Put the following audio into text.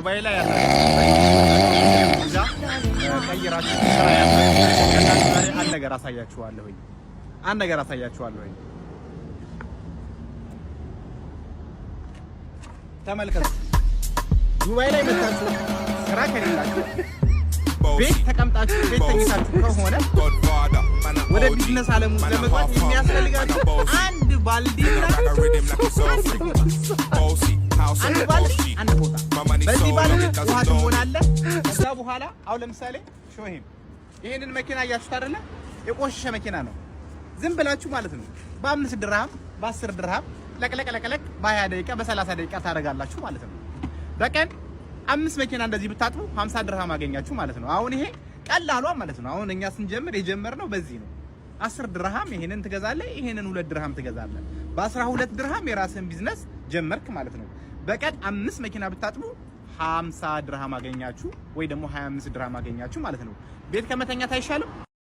ዱባይ ላይ ያለ ቪዛ ቀይራችሁ ስራ ያለ አንድ ነገር አሳያችኋለሁ። ተመልከቱ። ዱባይ ላይ መጣችሁ ስራ ከሌላችሁ ቤት ተቀምጣችሁ ቤት ተኝታችሁ ከሆነ ወደ ቢዝነስ ዓለሙ ለመግባት የሚያስፈልጋችሁ አንድ ባልዲና አንድ ቦታ በዚህ ባልዲ ውሃ ትሞላለህ። ከዛ በኋላ አሁን ለምሳሌ ሾሄም ይሄንን መኪና እያችሁት አይደለ? የቆሸሸ መኪና ነው። ዝም ብላችሁ ማለት ነው በ5 ድርሃም በ10 ድርሃም ለቅለቅ በ20 ደቂቃ በ30 ደቂቃ ታደርጋላችሁ ማለት ነው። በቀን 5 መኪና እንደዚህ ብታጥቡ 50 ድርሃም አገኛችሁ ማለት ነው። አሁን ይሄ ቀላሏ ማለት ነው። አሁን እኛ ስንጀምር የጀመርነው በዚህ ነው። 10 ድርሃም ይሄንን ትገዛለህ፣ ይሄንን 2 ድርሃም ትገዛለህ። በ12 ድርሃም የራስን ቢዝነስ ጀመርክ ማለት ነው። በቀን 5 መኪና ብታጥቡ 50 ድርሃም አገኛችሁ ወይ ደግሞ 25 ድርሃም አገኛችሁ ማለት ነው። ቤት ከመተኛት አይሻልም?